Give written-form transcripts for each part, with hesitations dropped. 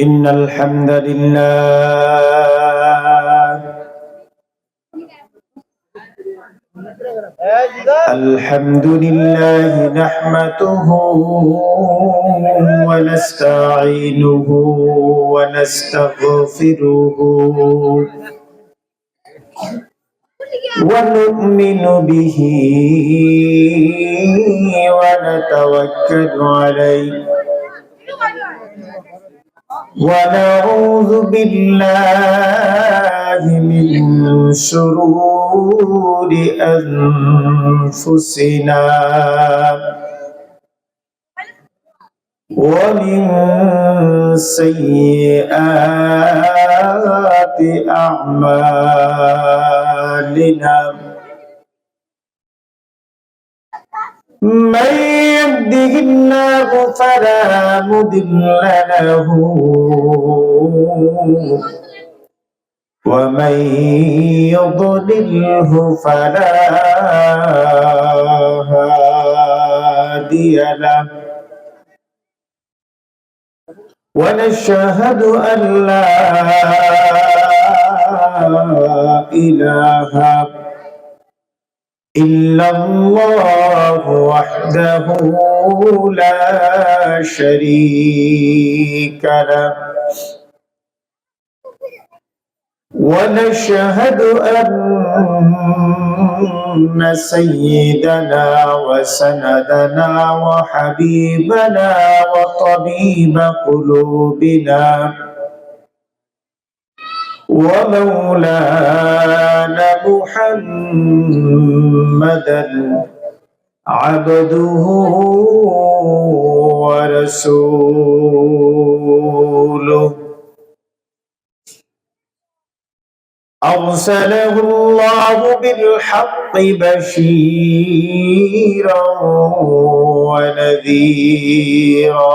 إن الحمد لله نحمده ونستعينه ونستغفره ونؤمن به ونتوكل عليه ونعوذ بالله من شرور أنفسنا ومن سيئات أعمالنا من يهده الله فلا مضل له ومن يضلله فلا هادي له ونشهد أن لا إله إلا الله وحده لا شريك له ونشهد أن سيدنا وسندنا وحبيبنا وطبيب قلوبنا ومولانا محمدا عبده ورسوله أرسله الله بالحق بشيرا ونذيرا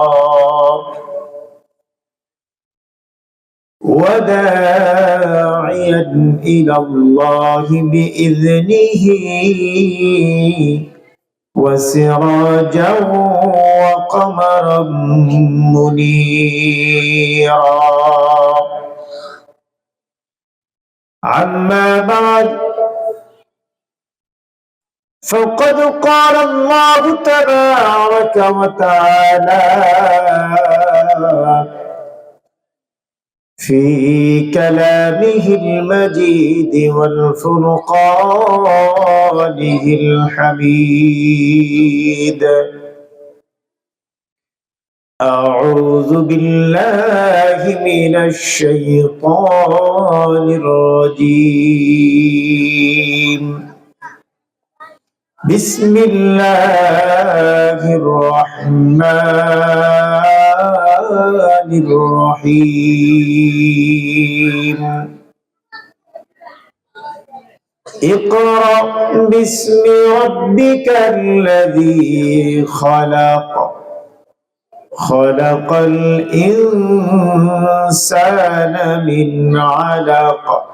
وداعيا إلى الله بإذنه وسراجا وقمرا منيرا أما بعد فقد قال الله تبارك وتعالى في كلامه المجيد والفرقانه الحميد أعوذ بالله من الشيطان الرجيم بسم الله الرحمن الرحيم اقرأ باسم ربك الذي خلق خلق الإنسان من علق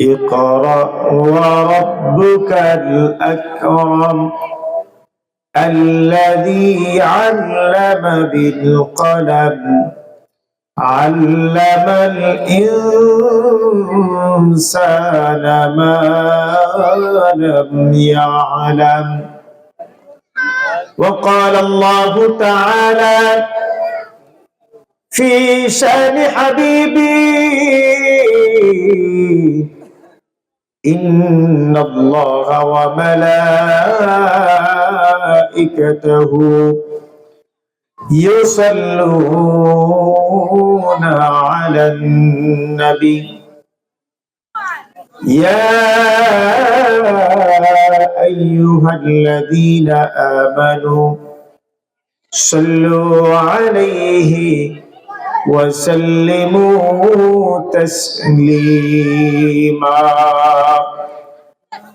اقرأ وربك الأكرم الذي علم بالقلم علم الإنسان ما لم يعلم وقال الله تعالى في شأن حبيبي إن الله وملائكته يصلون على النبي يا أيها الذين آمنوا صلوا عليه وسلموا تسليما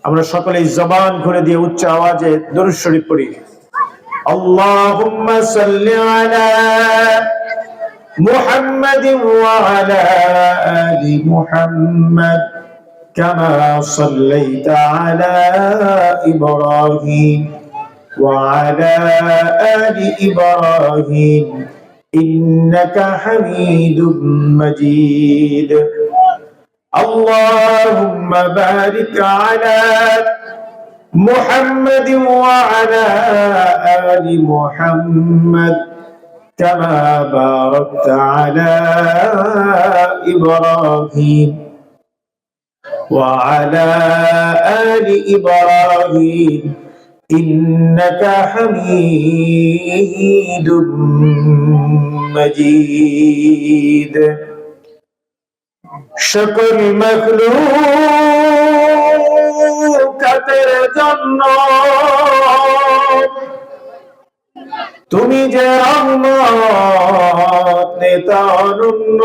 আমরা সকলে জবান খুলে দিয়ে উচ্চ আওয়াজে দরুদ শরীফ পড়ি আল্লাহুম্মা সাল্লি আলা মুহাম্মাদিন ওয়া আলা আলি মুহাম্মাদ কামা সাল্লাইতা আলা ইব্রাহিম ওয়া আলা আলি ইব্রাহিম إنك حميد مجيد. اللهم بارك على محمد وعلى آل محمد كما باركت على إبراهيم وعلى آل إبراهيم إنك حميد مجيد. সকল মখলুকাতের জন্য তুমি যে রহমত নেতা অনন্য,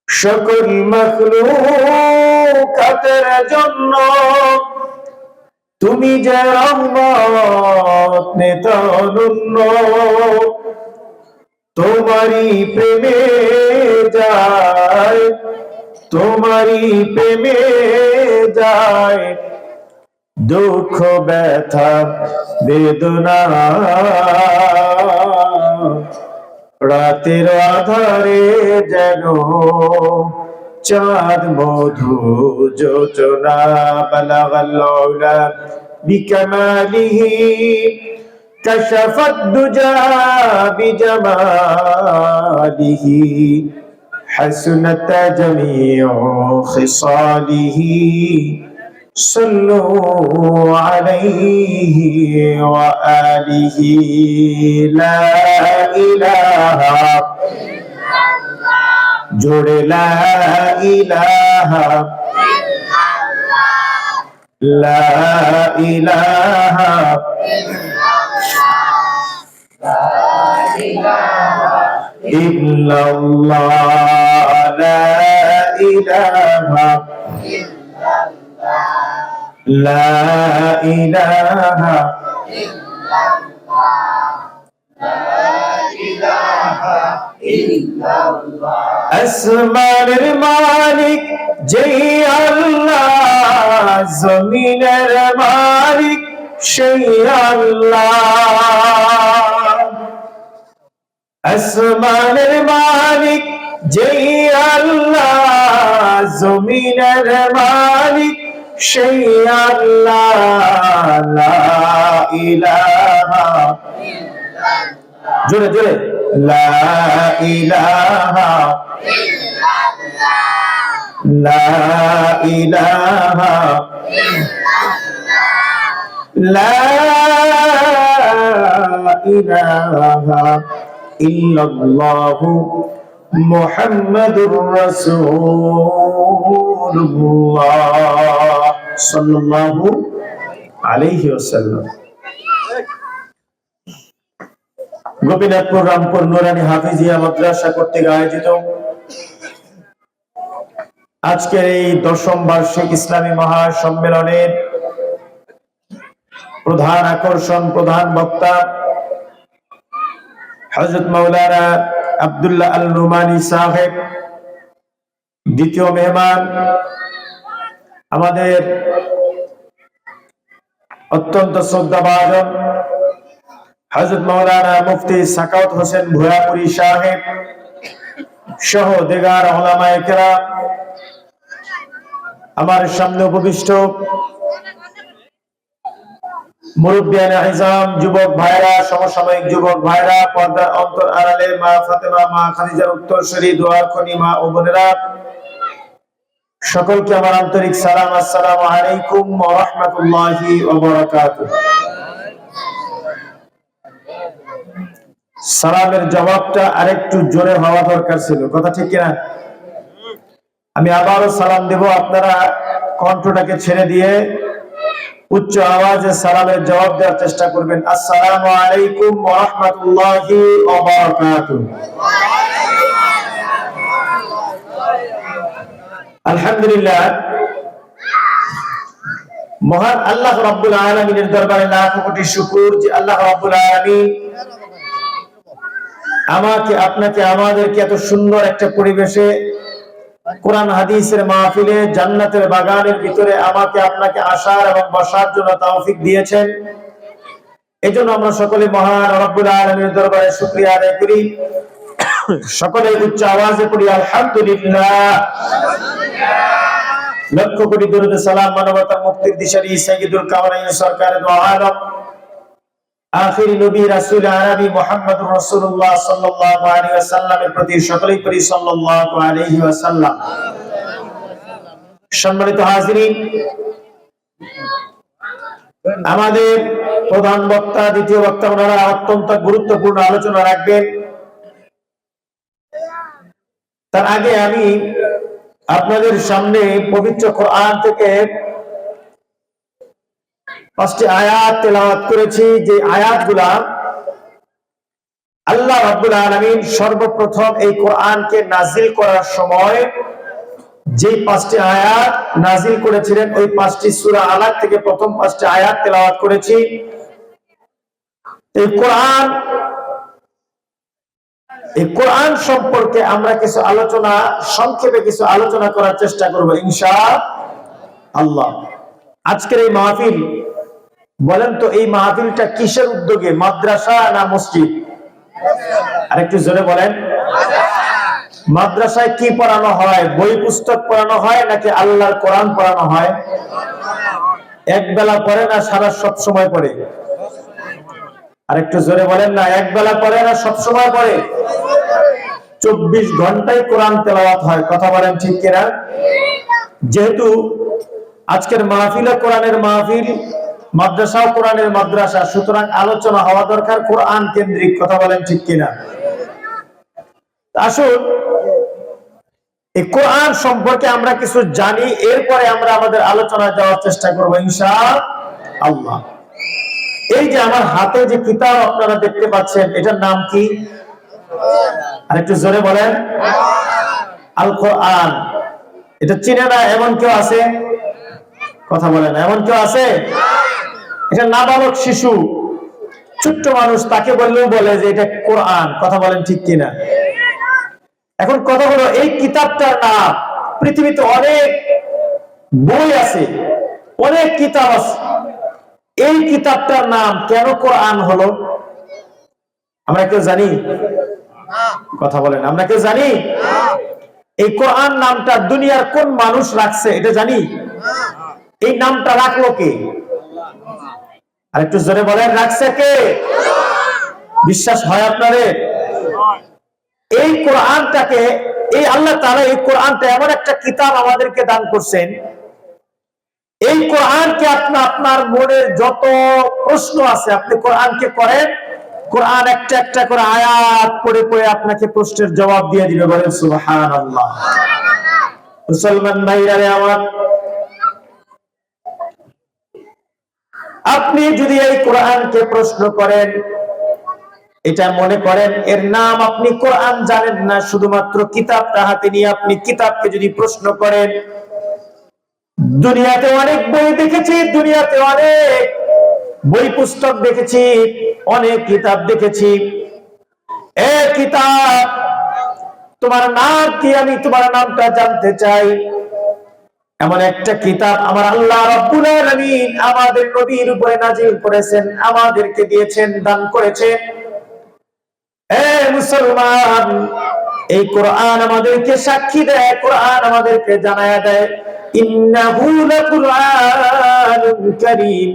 সকল মখলুকাতের জন্য তুমি যে রহমত নেতা অনন্য। তোমারি প্রেমে যায়, তোমারি প্রেমে যায় দুঃখ ব্যথা বেদনা। রাতের আধারে যেন চাঁদ মধু যোজনা। বালাগাল উলা বিকামালিহি কাশাফাত দুজা বিজামালিহি হাসনাত জামিউ খিসালিহি। সাল্লু আলাইহি ওয়া আলিহি। লা ইলাহা ইল্লাল্লাহ, জোরে লা ইলাহা ইল্লাল্লাহ, লা ইলাহা ইল্লাল্লাহ, লা ইলাহা লা ইলাহা আসমানের মালিক যেই আল্লাহ, জমিনের মালিক সেই আল্লাহ। আসমানের মালিক যেই আল্লাহ, জমিনের মালিক সেই আল্লাহ। লা ইলাহা ইল্লাল্লাহ, জোরে জোরে লা ইলাহা ইল্লাল্লাহ, লা ইলাহা ইল্লাল্লাহ, লা ইলাহা ইল্লাল্লাহ মুহাম্মাদুর রাসূলুল্লাহ সাল্লাল্লাহু আলাইহি ওয়াসাল্লাম। গোপীনাথপুর রামপুর নুরানী হাফিজিয়া মাদ্রাসা কর্তৃক আয়োজিত আজকের এই 10ম বার্ষিক ইসলামী মহাসম্মেলনের প্রধান আকর্ষণ, প্রধান বক্তা হযরত মাওলানা আব্দুল্লাহ আল নুমানী সাহেব। দ্বিতীয় মেহমান আমাদের অত্যন্ত শ্রদ্ধাভাজন হযরত মাওলানা মুফতি সাকাওয়াত হোসেন ভুয়াপুরী সাহেব সহ দেগার উলামায়ে কেরাম। আমার সামনে উপবিষ্ট মুরব্বিয়ানে আযম, যুবক ভাইরা, সমসাময়িক যুবক ভাইরা, পর্দার অন্তর আড়ালে মা ফাতেমা, মা খাদিজার উত্তরসূরি, দোয়ার খনি মা ও বোনেরা, সকলকে আমার আন্তরিক সালাম। আসসালামু আলাইকুম ওয়া রাহমাতুল্লাহি ওয়া বারাকাতুহু। সালামের জবাবটা আরেকটু জোরে হওয়া দরকার ছিল, কথা ঠিক কিনা? আমি আবারও সালাম দেব, আপনারা কণ্ঠটাকে ছেড়ে দিয়ে উচ্চ আওয়াজে সালামের জবাব দেওয়ার চেষ্টা করবেন। আসসালামু আলাইকুম ওয়া রাহমাতুল্লাহি ওয়া বারাকাতুহু। আলহামদুলিল্লাহ, মহান আল্লাহ রাব্বুল আলামিনের দরবারে লাখ কোটি শুকর যে আল্লাহ রাব্বুল আলামিন আমাকে, আপনাকে, আমাদেরকে এত সুন্দর একটা পরিবেশে, কোরআন হাদিসের মাহফিলে, জান্নাতের বাগানের ভিতরে আমাকে আপনাকে আসার এবং বসার জন্য তৌফিক দিয়েছেন। এজন্য আমরা সকলে মহান রব্বুল আলামিনের দরবারে শুকরিয়া আদায় করি, সকলে উচ্চ আওয়াজে পড়ি আলহামদুলিল্লাহ। লক্ষ কোটি দরুদ সালাম মানবতার মুক্তির দিশারি সাইয়্যিদুল কাওনাইন সরকারে দো আলম আখিরি নবী রাসূল আরবি মুহাম্মদুর রাসূলুল্লাহ সাল্লাল্লাহু আলাইহি ওয়াসাল্লামের প্রতি সকলেই পড়ি সাল্লাল্লাহু আলাইহি ওয়াসাল্লাম। সম্মানিত হাজিরিন, আমাদের প্রধান বক্তা, দ্বিতীয় বক্তা ওনারা অত্যন্ত গুরুত্বপূর্ণ আলোচনা রাখবেন। তার আগে আমি আপনাদের সামনে পবিত্র কোরআন থেকে 5টি আয়াত তেলাওয়াত করেছি, যে আয়াতগুলা আল্লাহ রাব্বুল আলামিন সর্বপ্রথম এই কোরআনকে নাজিল করার সময় যে 5টি আয়াত নাজিল করেছিলেন, ওই 5টি সূরা আলাক থেকে প্রথম 5টি আয়াত তেলাওয়াত করেছি। এই কোরআন সম্পর্কে আমরা কিছু আলোচনা, সংক্ষেপে কিছু আলোচনা করার চেষ্টা করব ইনশাআল্লাহ। আজকের এই মাহফিল, বলেন তো এই মাহফিলটা কিসের উদ্যোগে, মাদ্রাসা না মসজিদ? আরেকটু জোরে বলেন। মাদ্রাসায় কি পড়ানো হয়? বই পুস্তক পড়ানো হয় নাকি আল্লাহর কোরআন পড়ানো হয়? এক বেলা পড়ে না সারা সব সময় পড়ে? আরেকটু জোরে বলেন না, এক বেলা পড়ে না সব সময় পড়ে? 24 ঘন্টায় কোরআন তেলাওয়াত হয়, কথা বলেন ঠিক কিনা? যেহেতু আজকের মাহফিলে কোরআনের মাহফিল, মাদ্রাসাও কোরআনের মাদ্রাসা, সুতরাং আলোচনা হওয়া দরকার কোরআন কেন্দ্রিক, কথা বলেন ঠিক কিনা? আসুন এই কোরআন সম্পর্কে আমরা কিছু জানি, এরপরে আমরা আমাদের আলোচনায় যাওয়ার চেষ্টা করবো ইনশাআল্লাহ। এই যে আমার হাতে যে কিতাব আপনারা দেখতে পাচ্ছেন, এটার নাম কি? আর একটু জোরে বলেন। আল কোরআন। এটা চিনে না এমন কেউ আছে? কথা বলেন, এমন কেউ আছে? এটা নাবালক শিশু, ছোট্ট মানুষ, তাকে বললেও বলে যে এটা কোরআন, কথা বলেন ঠিক কিনা? এখন কথা হলো, এই কিতাবটার নাম, পৃথিবীতে অনেক বই আছে, অনেক কিতাব আছে, এই কিতাবটার নাম কেন কোরআন হলো? আমরা কেউ জানি? কথা বলেন, আমরা কেউ জানি? এই কোরআন নামটা দুনিয়ার কোন মানুষ রাখছে এটা জানি? এই নামটা রাখলো কে? আর একটু জোরে বলেন, রাখছে কে? বিশ্বাস হয় আপনাদের? এই কোরআনটাকে, এই আল্লাহ তাআলা এই কোরআনটা এমন একটা কিতাব আমাদেরকে দান করছেন, এই কোরআনকে আপনার মনের যত প্রশ্ন আছে আপনি কোরআনকে করেন, কোরআন একটা একটা করে আয়াত পড়ে পড়ে আপনাকে প্রশ্নের জবাব দিয়ে দিবে। বলেন সুবহানাল্লাহ। মুসলমান ভাইরা আমার, আপনি যদি এই কোরআনকে প্রশ্ন করেন, এটা মনে করেন এর নাম আপনি কোরআন জানেন না, শুধুমাত্র কিতাবটা হাতে নিয়ে আপনি কিতাবকে যদি প্রশ্ন করেন, দুনিয়াতে অনেক বই দেখেছি, দুনিয়াতে অনেক বই পুস্তক দেখেছি, অনেক কিতাব দেখেছি, এ কিতাব তোমার নাম কি? আমি তোমার নামটা জানতে চাই। এমন একটা কিতাব আমার আল্লাহ রাব্বুল আলামিন আমাদের নবীর উপরে নাজিল করেছেন, আমাদেরকে দিয়েছেন, দান করেছেন। এ মুসলমান, এই কোরআন আমাদেরকে সাক্ষী দেয়, কোরআন আমাদেরকে জানায়া দেয়, ইন্নাহু লাকুরআনুন কারীম,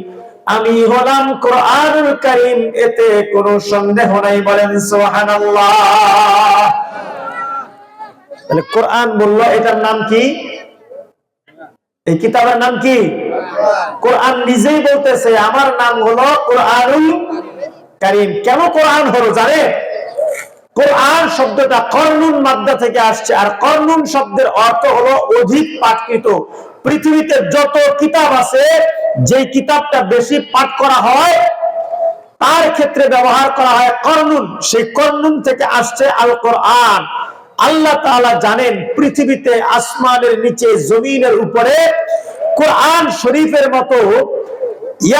আমি হলাম কোরআনুল কারীম, এতে কোনো সন্দেহ নাই। বলেন সুবহানাল্লাহ। তাহলে কোরআন বলল, এটার নাম কি? এই কিতাবের নাম কি? কোরআন নিজেই বলতেছে আমার নাম হলো কোরআনুল কারীম। কেন কোরআন হলো জানে? কোরআন শব্দটা কর্নুন মাদ্দা থেকে আসছে, আর কর্নুন শব্দের অর্থ হলো অধিক পাঠকৃত। পৃথিবীতে যত কিতাব আছে, যে কিতাবটা বেশি পাঠ করা হয় তার ক্ষেত্রে ব্যবহার করা হয় কর্নুন। সেই কর্নুন থেকে আসছে আল কোরআন। আল্লাহ তাআলা জানেন পৃথিবীতে, আসমানের নিচে, জমিনের উপরে কোরআন শরীফের মতো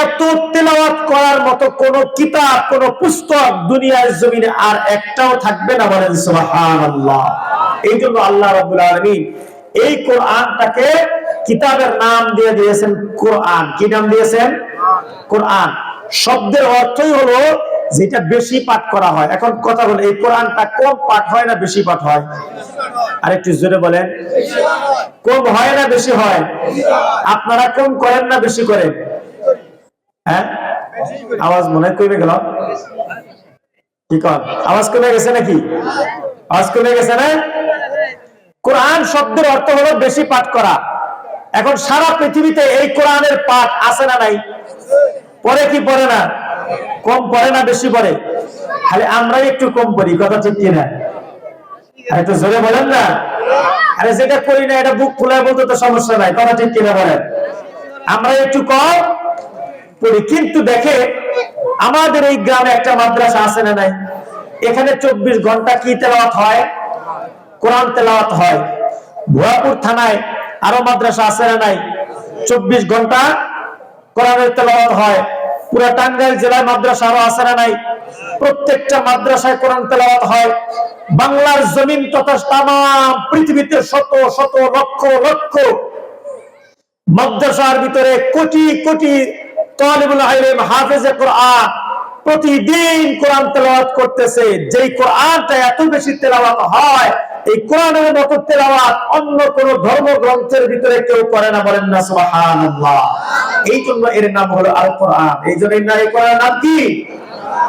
এত তেলাওয়াত করার মতো কোন কিতাব, কোন পুস্তক দুনিয়ার জমিনে আর একটাও থাকবে না। বলেন সুবহানাল্লাহ। এই জন্য আল্লাহ রাব্বুল আলামিন এই কোরআনটাকে কিতাবের নাম দিয়ে দিয়েছেন কোরআন। কি নাম দিয়েছেন? কোরআন। শব্দের অর্থই হলো যেটা বেশি পাঠ করা হয়। এখন কথা বলে এই কোরআনটা কম পাঠ হয় না বেশি পাঠ হয়? আরেকটু জোরে বলেন। কম হয় না বেশি হয়? আপনারা কম করেন না বেশি করেন? হ্যাঁ, আওয়াজ মনে হয় কমে গেল। কি কর, আওয়াজ কমে গেছে নাকি? আওয়াজ কমে গেছে না? কোরআন শব্দের অর্থ হলো বেশি পাঠ করা। এখন সারা পৃথিবীতে এই কোরআনের পাঠ আছে না নাই? পড়ে কি পড়ে না? কম পড়ে না বেশি পড়ে? খালি আমরাই একটু কম পড়ি, কথা ঠিক কিনা? একটু জোরে বলেন না। আরে যেটা করি না এটা বুক খোলায় বলতে তো সমস্যা নাই, কথা ঠিক কিনা বলেন? আমরা একটু কম পড়ি। কিন্তু দেখে আমাদের এই গ্রামে একটা মাদ্রাসা আছে না নাই? এখানে 24 ঘন্টা কি তেলাওয়াত হয়? কোরআন তেলাওয়াত হয়। ভুয়াপুর থানায় আরো মাদ্রাসা আছে না নাই? 24 ঘন্টা কোরআনের তেলাওয়াত হয়। পুরা টাঙ্গাইল জেলায় মাদ্রাসা আরো আছে না নাই? প্রত্যেকটা মাদ্রাসায় কোরআন তেলাওয়াত হয়। বাংলার জমিন তথা তামাম পৃথিবীতে শত শত লক্ষ লক্ষ মাদ্রাসার ভিতরে কোটি কোটি তালিবুল ইলম হাফেজে কোরআন প্রতিদিন কোরআন তেলাওয়াত করতেছে। যেই কোরআনটা এত বেশি তেলাওয়াত হয়, এই কোরআনের মতো তেলাওয়াত অন্য কোন ধর্মগ্রন্থের ভিতরে কেউ করে না, বলেন না সুবহানাল্লাহ। এই জন্য এর নাম হলো আল কোরআন। এই জন্য এই কোরআনের নাম কি?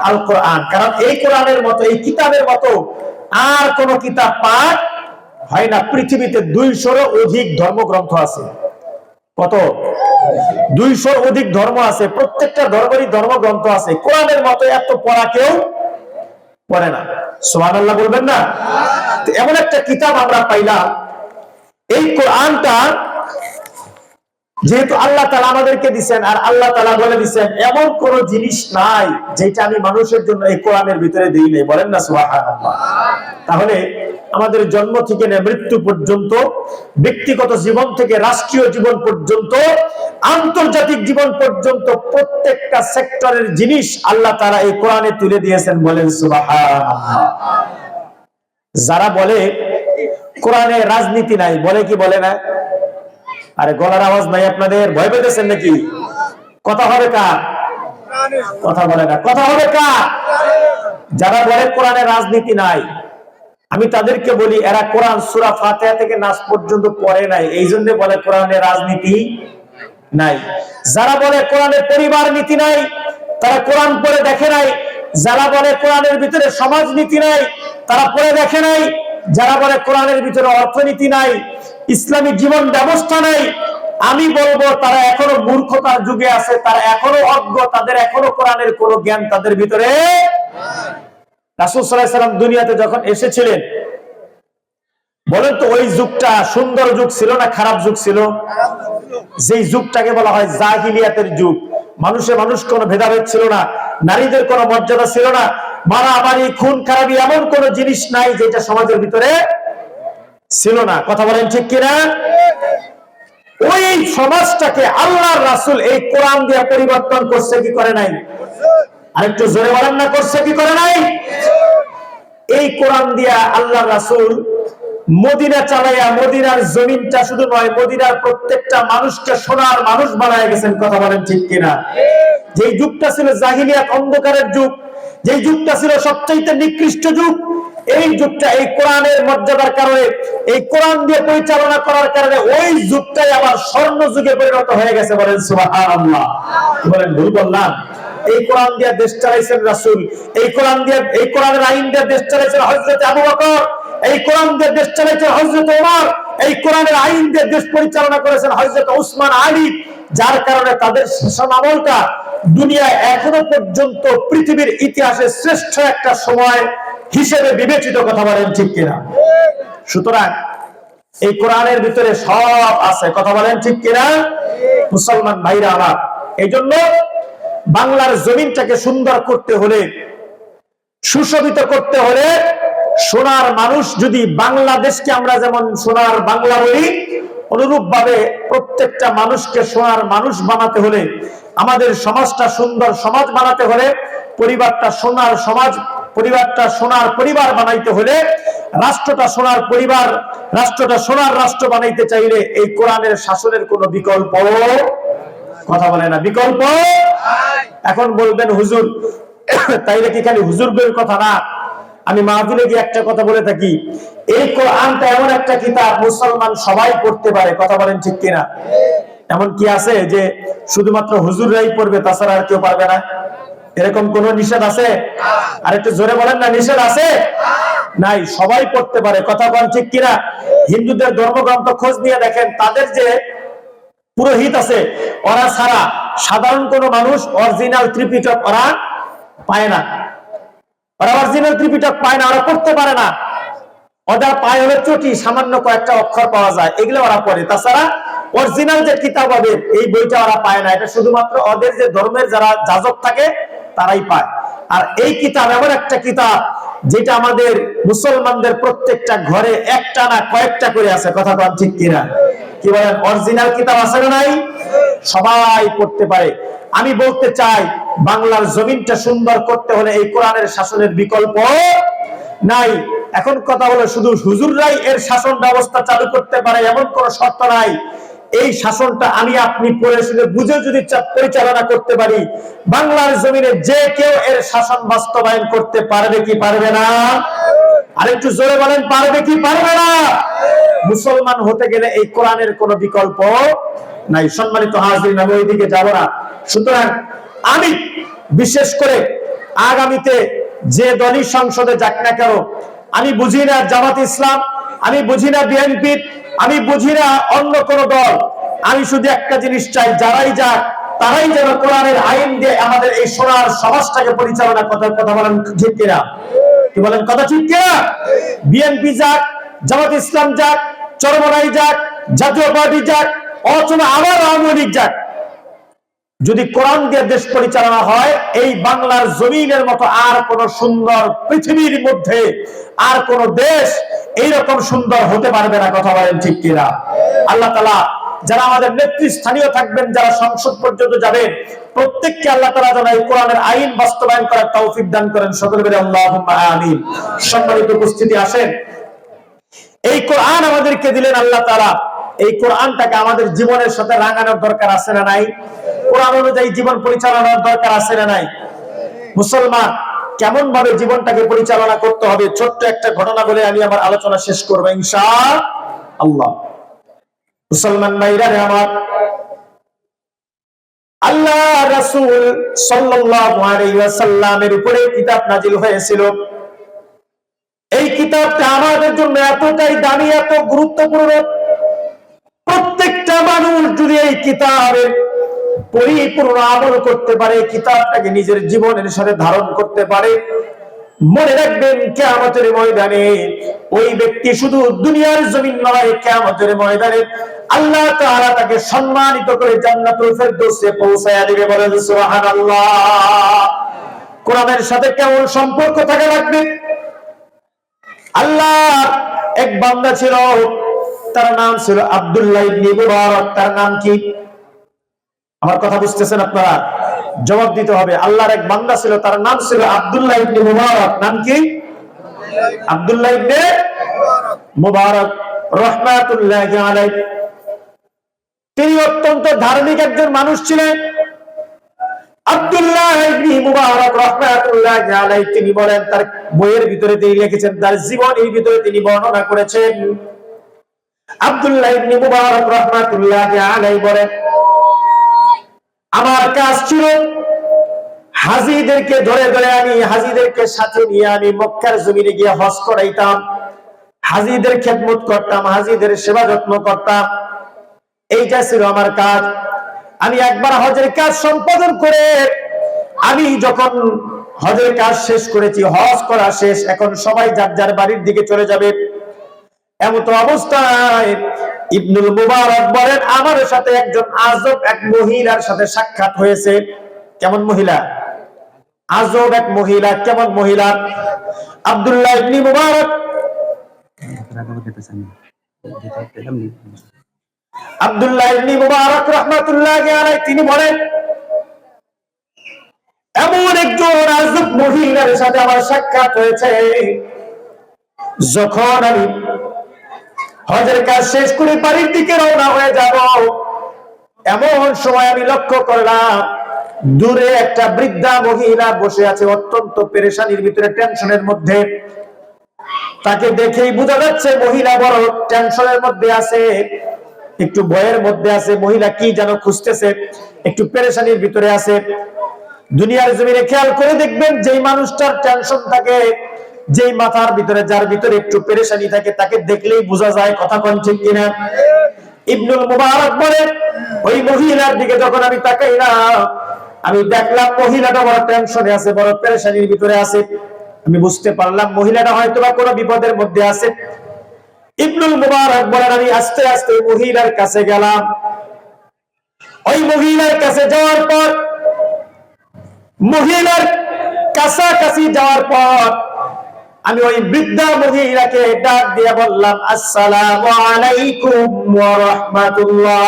আল কোরআন। কারণ এই কোরআনের মতো, এই কিতাবের মতো আর কোন কিতাব পাঠ হয় না। পৃথিবীতে 200-এরও অধিক ধর্মগ্রন্থ আছে। কত? 200 অধিক ধর্ম আছে। প্রত্যেকটা ধর্মেরই ধর্মগ্রন্থ আছে। কোরআনের মতো এত পড়া কেউ পড়ে না। সুবহানাল্লাহ বলবেন না? এমন একটা কিতাব আমরা পাইলাম, এই কোরআনটা যেহেতু আল্লাহ তাআলা আমাদেরকে দিবেন, আর আল্লাহ তাআলা বলে দিবেন এমন কোন জিনিস নাই যেটা আমি মানুষের জন্য এই কোরআনের ভিতরে দেই নাই, বলেন না সুবহানাল্লাহ। তাহলে আমাদের জন্ম থেকে মৃত্যু পর্যন্ত, ব্যক্তিগত জীবন থেকে রাষ্ট্রীয় জীবন পর্যন্ত, আন্তর্জাতিক জীবন পর্যন্ত প্রত্যেকটা সেক্টরের জিনিস আল্লাহ তাআলা এই কোরআনে তুলে দিয়েছেন, বলেন সুবহানাল্লাহ। যারা বলে কোরআনে রাজনীতি নাই, বলে কি বলে না? আরে গলার আওয়াজ নাই আপনাদের? ভয় পেতেছেন নাকি? কথা হবে কার? কথা বলে না। কথা হবে কার? যারা বলে কোরআনে রাজনীতি নাই, আমি তাদেরকে বলি এরা কোরআন সূরা ফাতিহা থেকে নাস পর্যন্ত পড়ে নাই, এই জন্য বলে কোরআনে রাজনীতি নাই। যারা বলে কোরআনে পরিবার নীতি নাই, তারা কোরআন পড়ে দেখে নাই। যারা বলে কোরআনের ভিতরে সমাজ নীতি নাই, তারা পড়ে দেখে নাই। যারা বলে কোরআনের ভিতরে অর্থনীতি নাই, ইসলামী জীবন ব্যবস্থা নাই, আমি বলবো তারা এখনো মূর্খতার যুগে আছে, তারা এখনো অজ্ঞ, তাদের এখনো কোরআনের কোনো জ্ঞান তাদের ভিতরে। রাসূল সাল্লাল্লাহু আলাইহি ওয়াসাল্লাম দুনিয়াতে যখন এসেছিলেন, বলেন তো ওই যুগটা সুন্দর যুগ ছিল না খারাপ যুগ ছিল? যেই যুগটাকে বলা হয় জাহিলিয়াতের যুগ। মানুষে মানুষ কোনো ভেদাভেদ ছিল না, নারীদের কোনো মর্যাদা ছিল না, মারামারি খুন খারাপি এমন কোন জিনিস নাই যেটা সমাজের ভিতরে ছিল না। কথা বলেন ঠিক কিনা? ওই সমাজটাকে আল্লাহর রাসূল এই কোরআন দিয়ে পরিবর্তন করছে কি করে নাই? আরেকটু জোরে বলেন না, করছে কি করে নাই? এই কোরআন দিয়া আল্লাহর রাসূল মদিনা চালাইয়া মদিনার জমিনটা শুধু নয়, মদিনার প্রত্যেকটা মানুষকে সোনার মানুষ বানায় গেছেন। কথা বলেন ঠিক কিনা? যেই যুগটা ছিল জাহিলিয়াত, অন্ধকারের যুগ, যেই যুগটা ছিল সবচাইতে নিকৃষ্ট যুগ, এই যুগটা এই কোরআনের মর্যাদার কারণে, এই কোরআন দিয়ে পরিচালনা করার কারণে ওই যুগটাই আবার স্বর্ণ যুগে পরিণত হয়ে গেছে, বলেন সুবহানাল্লাহ। বলেন ভুল বললাম? এই কোরআন দিয়ে দেশ চালাইছেন রাসূল, এই কোরআন দিয়ে, এই কোরআনের আইন দিয়ে দেশ চালাইছেন হযরত আবু বকর, এই কোরআন দিয়ে দেশ চালাইছেন হযরত ওমর, এই কোরআনের আইন দিয়ে দেশ পরিচালনা করেছেন হযরত উসমান, আলী। যার কারণে তাদের শাসন আমলটা দুনিয়ায় এখনো পর্যন্ত পৃথিবীর ইতিহাসে শ্রেষ্ঠ একটা সময় হিসেবে বিবেচিত। কথা বলেন ঠিক কিনা? সুতরাং এই কোরআনের ভিতরে সব আছে। কথা বলেন ঠিক কিনা? মুসলমান ভাইরা আমার, এই জন্য বাংলার জমিনটাকে সুন্দর করতে হলে, সুশোভিত করতে হলে, সোনার মানুষ যদি বাংলাদেশকে আমরা যেমন সোনার বাংলা বলি, অনুরূপ ভাবে প্রত্যেকটা মানুষকে সোনার মানুষ বানাতে হলে, আমাদের সমাজটা সুন্দর সমাজ বানাতে হলে, পরিবারটা সোনার সমাজ, পরিবারটা সোনার পরিবার বানাইতে হলে, রাষ্ট্রটা সোনার পরিবার, রাষ্ট্রটা সোনার রাষ্ট্র বানাইতে চাইলে এই কোরআনের শাসনের কোনো বিকল্প, কথা বলে না, বিকল্প এখন বলবেন হুজুর তাইলে কি খালি হুজুরদের কথা না, আমি মাহফিলে গিয়ে একটা কথা বলে থাকি, এই কোরআনটা এমন একটা কিতাব মুসলমান সবাই পড়তে পারে, কথা বলেন ঠিক কিনা? এমন কি আছে যে শুধুমাত্র হুজুররাই পড়বে তাছাড়া আর কেউ পারবে না? এরকম কোন নিষেধ আছে? আর একটু জোরে বলেন না, নিষেধ আছে? নাই, সবাই পড়তে পারে, কথা বলেন ঠিক কিনা? হিন্দুদের ধর্মগ্রন্থ খোঁজ নিয়ে দেখেন, তাদের যে পুরোহিত আছে ওরা ছাড়া সাধারণ কোন মানুষ অরিজিনাল ত্রিপিটক ওরা পায় না, ওরা অরিজিনাল ত্রিপিটক পায় না, ওরা পড়তে পারে না। ওদের পায় হলে চটি, সামান্য কয়েকটা অক্ষর পাওয়া যায়, এগুলো ওরা পড়ে, তাছাড়া অরিজিনাল যে কিতাব হবে এই বইটা ওরা পায় না। এটা শুধুমাত্র ওদের যে ধর্মের যারা যাজক থাকে তারাই পায়। আর এই কিতাব এমন একটা কিতাব যেটা আমাদের মুসলমানদের প্রত্যেকটা ঘরে একটা না কয়েকটা করে আছে, কথা বলেন ঠিক কিনা? কি বলেন, অরিজিনাল কিতাব আছে না নাই? সবাই পড়তে পারে। আমি বলতে চাই, বাংলার জমিনটা সুন্দর করতে হলে এই কোরআনের শাসনের বিকল্প নাই। এখন কথা হলো শুধু হুজুররাই এর শাসন ব্যবস্থা চালু করতে পারে এমন কোন শর্ত নাই। এই শাসনটা আমি আপনি পড়ে শুনে বুঝে যদি পরিচালনা করতে পারি, বাংলার জমিনে যে কেউ এর শাসন বাস্তবায়ন করতে পারবে কি পারবে না? আরেকটু জোরে বলেন, পারবে কি পারবে না? মুসলমান হতে গেলে এই কোরআনের কোনো বিকল্প নাই। সম্মানিত হাজিরিন, আমি ওইদিকে যাব না। সুতরাং আমি বিশেষ করে আগামীতে যে দলই সংসদে যাক না কেন, আমি বুঝি না জামাত ইসলাম, আমি বুঝি না বিএনপি, আমি বুঝি না অন্য কোন দল, আমি শুধু একটা জিনিস চাই, যারাই যাক তারাই যেন কোরআনের আইন দিয়ে আমাদের এই সোনার সমাজটাকে পরিচালনা করতে। কথা বলেন ঠিক কিনা? কি বলেন, কথা ঠিক কিনা? বিএনপি যাক, জামাত ইসলাম যাক, চরমনাই যাক, জাতীয় পার্টি যাক, অথবা আবার আওয়ামী লীগ যাক, যদি কোরআন দিয়ে দেশ পরিচালনা হয়, এই বাংলার জমিনের মতো আর কোন সুন্দর পৃথিবীর মধ্যে আর কোন দেশ এইরকম সুন্দর হতে পারবে না। কথা বলেন ঠিক কিনা? আল্লাহ তাআলা যারা আমাদের নেতৃস্থানীয় থাকবেন, যারা সংসদ পর্যন্ত যাবেন, প্রত্যেককে আল্লাহ তাআলা যেন এই কোরআনের আইন বাস্তবায়ন করার তৌফিক দান করেন। সকলে বলি আল্লাহুম্মা আমিন। সম্মানিত উপস্থিতি, আসেন, এই কোরআন আমাদেরকে দিলেন আল্লাহ তাআলা, এই কোরআনটাকে আমাদের জীবনের সাথে রাঙানোর দরকার আছে না নাই? কোরআন অনুযায়ী জীবন পরিচালনার দরকার আছে না নাই? মুসলমান কেমন ভাবে জীবনটাকে পরিচালনা করতে হবে, ছোট্ট একটা ঘটনা বলে আমি আমার আলোচনা শেষ করব ইনশাআল্লাহ। মুসলমান ভাইরা আমার, আল্লাহ রাসূল সাল্লাল্লাহু আলাইহি ওয়াসাল্লামের উপরে কিতাব নাজিল হয়েছিল। এই কিতাবটা আমাদের জন্য এতটাই দামি, এত গুরুত্বপূর্ণ, প্রত্যেকটা মানুষ যদি এই কিতাবের পরিপূর্ণ আমল করতে পারে, কিতাবটাকে নিজের জীবনের সাথে ধারণ করতে পারে, মনে রাখবেন কিয়ামতের ময়দানে ওই ব্যক্তি শুধু দুনিয়ার জমিন নয়, কিয়ামতের ময়দানে আল্লাহ তাআলা তাকে সম্মানিত করে জান্নাতুল ফেরদৌসে পৌঁছায়া দিবে। বলেন সুবহানাল্লাহ। কোরআনের সাথে কেমন সম্পর্ক থাকা লাগবে? আল্লাহ এক বান্দা ছিল, তার নাম ছিল আব্দুল্লাহ ইবনে মুবারক। তার নাম কি? আমার কথা বুঝতেছেন আপনারা? জবাব দিতে হবে। আল্লাহর এক বান্দা ছিল, তার নাম ছিল আব্দুল্লাহ ইবনে মুবারক। নাম কি? আব্দুল্লাহ ইবনে মুবারক রাহমাতুল্লাহি আলাইহি। তিনি অত্যন্ত ধার্মিক একজন মানুষ ছিলেন। আব্দুল্লাহ ইবনে মুবারক রাহমাতুল্লাহি আলাইহি তিনি বলেন, তার বইয়ের ভিতরে তিনি লিখেছেন, তার জীবনের ভিতরে তিনি বর্ণনা করেছেন, আব্দুল্লাহ ইবনে মুবারক রাহমাতুল্লাহি আলাইহি বলেন, আমার কাজ ছিল হাজীদেরকে ধরে ধরে আমি হাজীদেরকে সাথে নিয়ে আমি মক্কার জমিনে গিয়ে হজ করাইতাম, হাজীদের খেদমত করতাম, হাজীদের সেবা যত্ন করতাম। এইটা ছিল আমার কাজ। আমি একবার হজের কাজ সম্পাদন করে আমি যখন হজের কাজ শেষ করেছি, হজ করা শেষ, এখন সবাই যার যার বাড়ির দিকে চলে যাবে, এমত অবস্থায় ইবনুল মুবারক বলেন, আমার সাথে একজন আজব এক মহিলার সাথে সাক্ষাৎ হয়েছে। কেমন মহিলা? আজব এক মহিলা। কেমন মহিলা? আব্দুল্লাহ ইবনে মুবারক রাহমাতুল্লাহি আলাইহি তিনি বলেন, এমন একজন আজব মহিলার সাথে আমার সাক্ষাৎ হয়েছে, যখন আমি হজের কাজ শেষ করে বাড়ির দিকে রওনা হয়ে যাব, এমন সময় আমি লক্ষ্য করলাম দূরে একটা বৃদ্ধা মহিলা বসে আছে অত্যন্ত পেরেশানির ভিতরে, টেনশনের মধ্যে। তাকে দেখেই বোঝা যাচ্ছে মহিলা বড় টেনশনের মধ্যে আছে, একটু ভয়ের মধ্যে আছে। মহিলা কি যেন খুঁজতেছে, একটু পেরেশানির ভিতরে আছে। দুনিয়ার জমিনে খেয়াল করে দেখবেন, যেই মানুষটার টেনশন থাকে, যেই মাথার ভিতরে, যার ভিতরে একটু পেরেশানি থাকে, তাকে দেখলেই বোঝা যায়। কথা কোন ঠিক কিনা? ইবনুল মুবারক বলেন, ওই মহিলার দিকে যখন আমি তাকাই না, আমি দেখলাম মহিলাটা বড় টেনশনে আছে, বড় পেরেশানির ভিতরে আছে। আমি বুঝতে পারলাম মহিলাটা হয়তো বা কোনো বিপদের মধ্যে আছে। ইবনুল মুবারক বলেন, আমি আস্তে আস্তে মহিলার কাছে গেলাম। ওই মহিলার কাছে যাওয়ার পর, মহিলার কাছাকাছি যাওয়ার পর আমি ওই বৃদ্ধা মহিলাকে ডাক দিয়ে বললাম, আসসালামু আলাইকুম ওয়া রাহমাতুল্লাহ।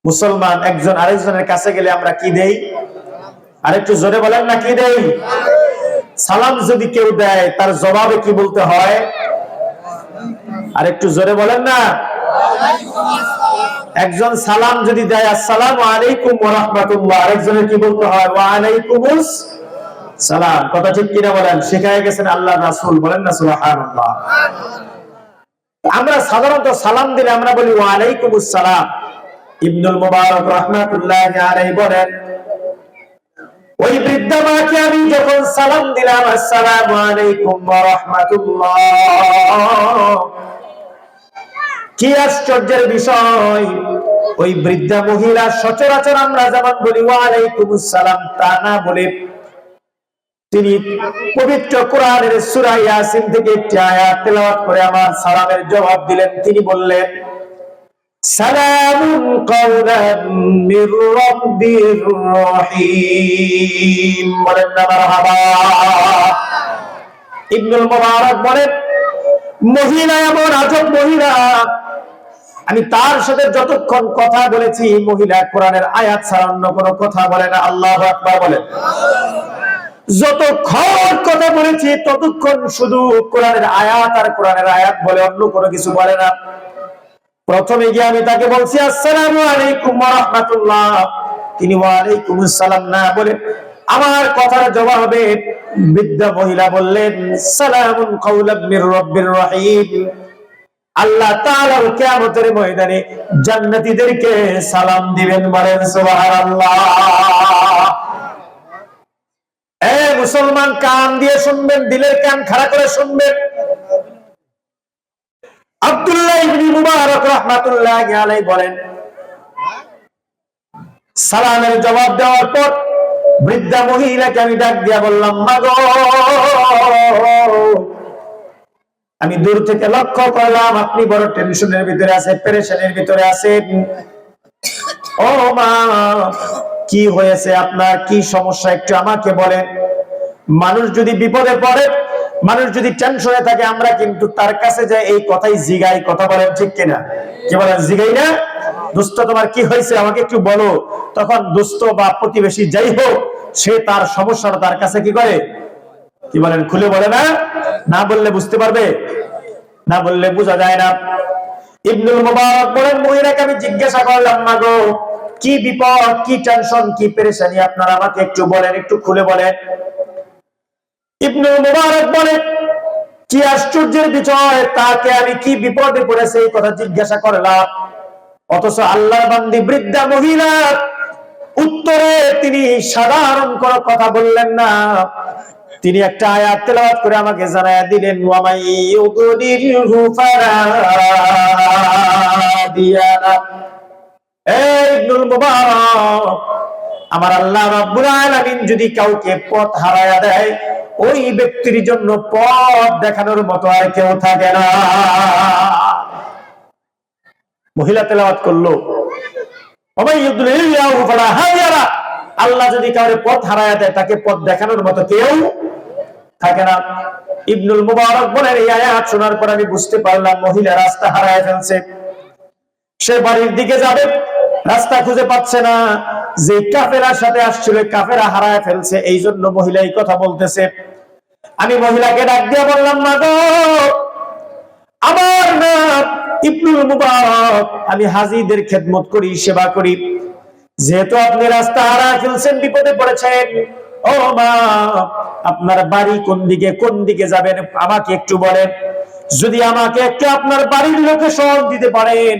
মুসলমান একজন আরেকজনের কাছে গেলে আমরা কি দেই? আরেকটু জোরে বলেন না, কি দেই? সালাম যদি কেউ দেয়, তার জবাবে কি বলতে হয়? আরেকটু জোরে বলেন না। একজন সালাম যদি দেয়, আসসালামু আলাইকুম ওয়া রাহমাতুল্লাহ, আরেকজনের কি বলতে হয়? ওয়া আলাইকুমুস সালাম। কথা ঠিক কিনা বলেন? শিখায় গেছেন আল্লাহর রাসূল, বলেন না সুবহানাল্লাহ। আমরা সাধারণত সালাম দিলে আমরা বলি ওয়া আলাইকুমুস সালাম। ইবনুল মুবারক রাহমাতুল্লাহি আলাইহি বলেন, ওই বৃদ্ধা মাকে আমি যখন সালাম দিলাম, আসসালামু আলাইকুম ওয়া রাহমাতুল্লাহ, কি আশ্চর্যের বিষয়, ওই বৃদ্ধা মহিলা সচরাচর আমরা যেমন বলি ওয়া আলাইকুমুস সালাম, তা না বলে তিনি পবিত্র কোরআনের সূরা ইয়াসিন থেকে একটি আয়াত তেলাওয়াত করে আমার সালামের জবাব দিলেন। তিনি বললেন, সালামুন কাওলাম মির রাব্বির রহিম। বলেন না মারহাবা। ইবনুল মুবারক বলেন, মহিলা এমন আজব মহিলা, আমি তার সাথে যতক্ষণ কথা বলেছি, মহিলা কোরআনের আয়াত ছাড়া অন্য কোনো কথা বলে না। আল্লাহু আকবার বলেন। যতক্ষণ কথা বলেছি ততক্ষণ শুধু কোরআনের আয়াত আর কোরআনের আয়াত বলে, অন্য কোনো কিছু বলে না। প্রথমে গিয়ে আমি তাকে বলছি, আসসালামু আলাইকুম ওয়া রাহমাতুল্লাহ, তিনি ওয়া আলাইকুমুস সালাম না বলে আমার কথার জবাবে বৃদ্ধা মহিলা বললেন, সালামুন কাওলাম মির রাব্বির রহিম। আল্লাহ তাআলা কিয়ামতের ময়দানে জান্নাতীদেরকে সালাম দিবেন। বলেন সুবহানাল্লাহ। মুসলমান, কান দিয়ে শুনবেন, দিলের কান খাড়া করে শুনবেন। আব্দুল্লাহ ইবনে মুবারক রাহমাতুল্লাহি আলাইহি বলেন, সালামের জবাব দেওয়ার পর বৃদ্ধা মহিলাকে আমি ডাক দিয়া বললাম, মা গো, আমি দূর থেকে লক্ষ্য করলাম আপনি বড় টেনশনের ভিতরে আছেন, পেরেশানির ভিতরে আছেন। ও মা, কি হয়েছে আপনার? কি সমস্যা একটু আমাকে বলেন। মানুষ যদি বিপদে পড়ে, মানুষ যদি টেনশনে থাকে, আমরা কিন্তু তার কাছে যাই এই কথাই জিগাই। কথা বলেন ঠিক কিনা? কি বলেন? জিগাই না? দোস্ত তোমার কি হয়েছে আমাকে একটু বলো। তখন দোস্ত বা প্রতিবেশী যাই হোক, সে তার সমস্যাটা তার কাছে কি করে? কি বলেন? খুলে বলে না। না বললে বুঝতে পারবে, না বললে বোঝা যায় না। ইবনুল মুবারক বলেন, মহিলাকে আমি জিজ্ঞাসা করলাম, মা গো, কি বিপদ, কি টেনশন, কি পেরেশানি আপনারা আমাকে একটু বলেন, একটু খুলে বলেন। ইবনুল মুবারক বলেন, কি আশ্চর্যের বিষয়, তাকে আমি কি বিপদে পড়েছে এই কথা জিজ্ঞাসা করলাম, অথচ আল্লাহর বান্দি বৃদ্ধা মহিলা উত্তরে তিনি সাধারণ কোনো কথা বললেন না। তিনি একটা আয়াত তেলাওয়াত করে আমাকে জানায়া দিলেন, ওয়া মাই ইউগনিরহু ফারাদিয়ানা। ইবনুল মুবারক, আমার আল্লাহ রাব্বুল আলামিন যদি কাউকে পথ হারায়া দেয়, ওই ব্যক্তির জন্য পথ দেখানোর মতো আর কেউ থাকে না। মহিলা তেলাওয়াত করলো, ওয়া মাই ইউদলিলহু ফালা হাদিয়া। আল্লাহ যদি কাউকে পথ হারায়া দেয়, তাকে পথ দেখানোর মতো কেউ থাকে না। ইবনুল মুবারক বলেন, এই আয়াত শোনার পর আমি বুঝতে পারলাম মহিলা রাস্তা হারায় ফেলছে। সে বাড়ির দিকে যাবে, রাস্তা খুঁজে পাচ্ছে না। যে কাফেলার সাথে আসছিল, কাফেরা হারায় ফেলছে, এই জন্য মহিলা এই কথা বলতেছে। আমি মহিলাকে ডাক দিয়ে বললাম, মা গো, আমার নাম ইবনুল মুবারক, আমি হাজীদের খেদমত করি, সেবা করি। যেহেতু আপনি রাস্তা হারা ফেলছেন, বিপদে পড়েছেন, ও মা, আপনার বাড়ি কোন দিকে যাবেন আমাকে একটু বলেন। যদি আমাকে একটু আপনার বাড়ির লোকেশন দিতে পারেন,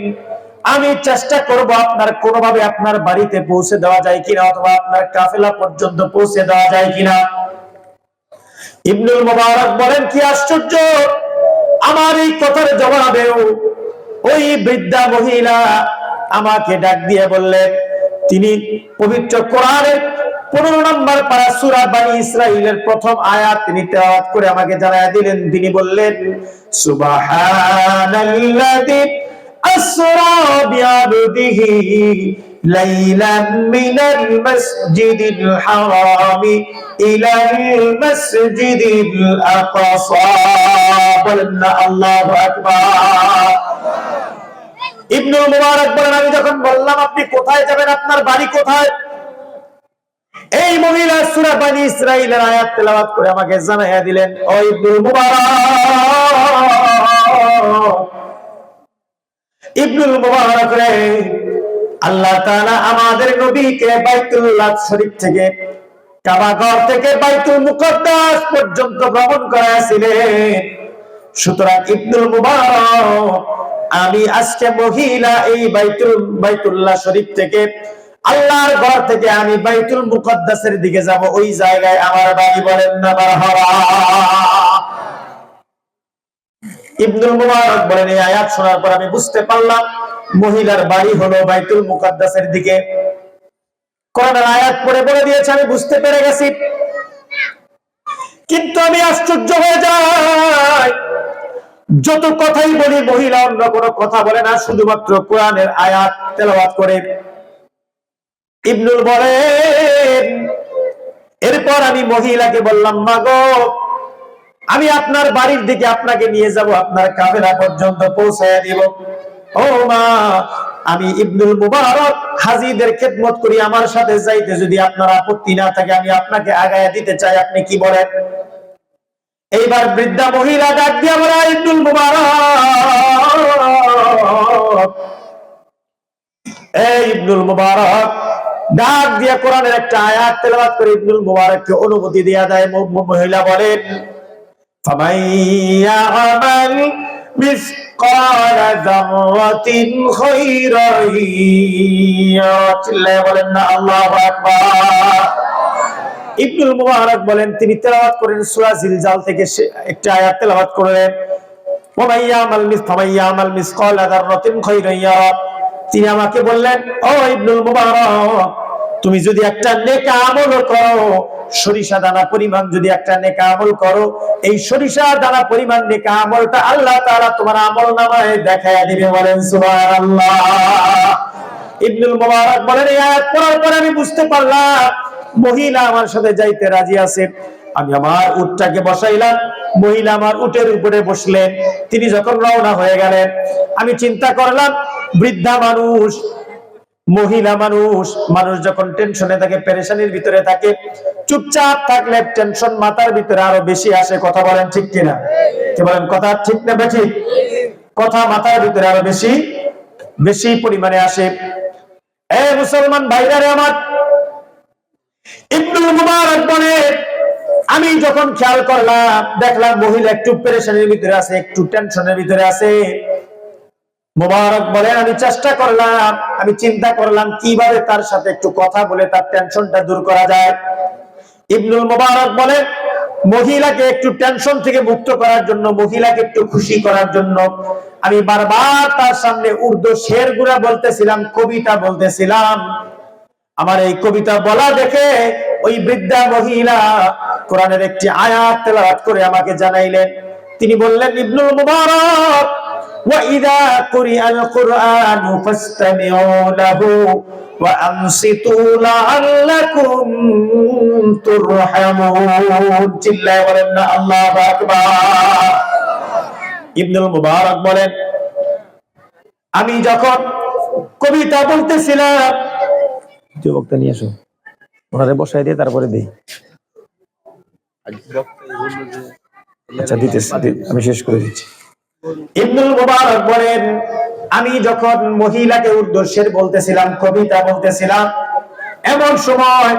আমি চেষ্টা করব আপনার কোনোভাবে আপনার বাড়িতে পৌঁছে দেওয়া যায় কিনা, অথবা আপনার কাফেলা পর্যন্ত পৌঁছে দেওয়া যায় কিনা। ইবনুল মুবারক বলেন, কি আশ্চর্য, আমার এই কথার জবাবেও ওই বৃদ্ধা মহিলা আমাকে ডাক দিয়ে বললেন, তিনি পবিত্র কোরআনের 15 নম্বর পারা সূরা বনী ইসরাঈলের প্রথম আয়াত তিনি তেলাওয়াত করে আমাকে জানায়া দিলেন। তিনি বললেন, সুবহানাল্লাযী আসরা বিআবদিহি লাইলান মিনাল মাসজিদিল হারামি ইলাল মাসজিদিল আকসা। বলেন না আল্লাহু আকবার। ইবনুল মুবারক বলেন, আমি যখন বললাম আপনি কোথায় যাবেন, আপনার বাড়ি কোথায়, এই মহিলা সূরা বনী ইসরাঈলের আয়াত তেলাওয়াত করে আমাকে জানাইয়া দিলেন, ও ইবনুল মুবারক রে, আল্লাহ তাআলা আমাদের নবীকে বাইতুল্লাহ শরীফ থেকে, কাবা ঘর থেকে বাইতুল মুকদ্দাস পর্যন্ত ভ্রমণ করাইছিলেন। সুতরাং ইবনুল মুবারক, আমি আজকে মহিলা এই বাইতুল্লাহ শরীফ থেকে, আল্লাহর ঘর থেকে আমি বাইতুল মুকদ্দাসের দিকে যাব, ওই জায়গায় আমার বাড়ি। বলেন না মারহাবা। ইবনুল মুবারক বলেন, এই আয়াত শোনার পর আমি বুঝতে পারলাম মহিলার বাড়ি হলো বাইতুল মুকদ্দাসের দিকে। কোরআনের আয়াত পড়ে বলে দিয়েছে, আমি বুঝতে পেরে গেছি। কিন্তু আমি আশ্চর্য হয়ে যাই, যত কথাই বলি মহিলা অন্য কোনো কথা বলে না, শুধুমাত্র কোরআনের আয়াত তেলাওয়াত করে। ইবনুল বলেন, এরপর আমি মহিলাকে বললাম, মা গো, আমি আপনার বাড়ির দিকে আপনাকে নিয়ে যাব, আপনার কাফেলা পর্যন্ত পৌঁছায় দিব। ও মা, আমি ইবনুল মুবারক হাজীদের খেদমত করি, আমার সাথে যাইতে যদি আপনার আপত্তি না থাকে আমি আপনাকে আগায়া দিতে চাই, আপনি কি বলেন? এইবার বৃদ্ধা মহিলা ডাক দিয়া বলে, ইবনুল মুবারক, এই ইবনুল মুবারক, ডাক দিয়া কোরআনের একটা আয়াত তেলাওয়াত করে ইবনুল মুবারককে অনুমতি দেয়া দেয়। মহিলা বলেন, ফামান ইয়ামাল মিসকালা যাররাতিন খায়রান ইয়ারা। বলেন না আল্লাহু আকবার। ইবনুল মুবারক বলেন, তিনি তেলাওয়াত করেন সূরা জিলজাল থেকে একটা আয়াত তেলাওয়াত করলেন, ফামান ইয়ামাল মিসকালা যাররাতিন খায়রান ইয়ারা। তিনি আমাকে বললেন, ও ইবনুল মুবারক, তুমি যদি একটা নেক আমল করো, সরিষা দানা পরিমাণ যদি একটা নেক আমল করো, এই সরিষা দানা পরিমাণ নেক আমলটা আল্লাহ তাআলা তোমার আমলনামায় দেখায়া দিবে। বলেন সুবহানাল্লাহ। ইবনুল মুবারক বলেন, এই আয়াত পড়ার পর আমি বুঝতে পারলাম মহিলা আমার সাথে যাইতে রাজি আছে। আমি আমার উটটাকে বসাইলাম, মহিলা আমার উটের উপরে বসলেন। তিনি যখন রওনা হয়ে গেলেন, আমি চিন্তা করলাম, বৃদ্ধা মানুষ, মহিলা মানুষ যখন টেনশনে থাকে, পেরেশানির ভিতরে থাকে, চুপচাপ থাকলে টেনশন মাথার ভিতরে আরো বেশি আসে। কথা বলেন ঠিক কিনা? কি বলেন, কথা ঠিক না বেঠিক? কথা মাথার ভিতরে আরো বেশি পরিমাণে আসে। এই মুসলমান ভাইরা রে আমার, ইবনুল মুবারক বলে, আমি যখন খেয়াল করলাম, দেখলাম মহিলা একটু পেরেশানির ভিতরে আছে, একটু টেনশনের ভিতরে আছে। মুবারক বলেন, আমি চেষ্টা করলাম, আমি চিন্তা করলাম কিভাবে তার সাথে একটু কথা বলে তার টেনশনটা দূর করা যায়। ইবনুল মুবারক বলেন, মহিলাকে একটু টেনশন থেকে মুক্ত করার জন্য, মহিলাকে একটু খুশি করার জন্য আমি বারবার তার সামনে উর্দু শেরগুলা বলতেছিলাম, কবিতা বলতেছিলাম। আমার এই কবিতা বলা দেখে ওই বৃদ্ধা মহিলা কোরআনের একটি আয়াত তেলাওয়াত করে আমাকে জানাইলেন। তিনি বললেন, ইবনুল মুবারক, وَإِذَا قُرِئَ الْقُرْآنُ فَاسْتَمِعُوا لَهُ وَأَنصِتُوا لَعَلَّكُمْ تُرْحَمُونَ। চিল্লায়ে বলেন না আল্লাহু আকবার। ইবনুল মুবারক বলেন, আমি যখন কবিতা বলতেছিলাম, যুবকটা নিয়ে আসো, ওনারে বসাই দিয়ে তারপরে দেই। আচ্ছা, দিতেছি, আমি শেষ করে দিচ্ছি। ইবনুল মুবারক বলেন, আমি যখন মহিলাকে উর্দু শের বলতেছিলাম, কবিতা বলতেছিলাম, এমন সময়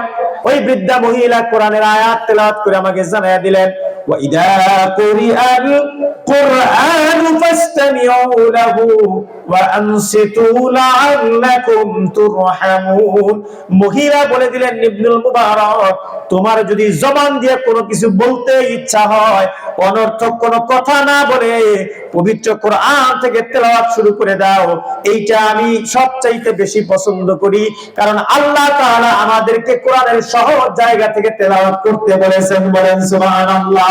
ওই বৃদ্ধা মহিলা কোরআনের আয়াত তেলাওয়াত করে আমাকে জানায়া দিলেন, ওয়া ইদা কুরিআল কুরআন ফাসতামিউ লাহু ওয়া আনসিতু লাআল্লাকুম তুরহামুন। মহিলা বলে দিলেন, ইবনুল মুবারক, তোমার যদি জবান দিয়ে কোনো কিছু বলতে ইচ্ছা হয়, অনর্থক কোনো কথা না বলে পবিত্র কোরআন থেকে তেলাওয়াত শুরু করে দাও। এইটা আমি সবচাইতে বেশি পছন্দ করি, কারণ আল্লাহ তাআলা আমাদেরকে কোরআনের সহজ জায়গা থেকে তেলাওয়াত করতে বলেছেন। বলেন সুবহানাল্লাহ।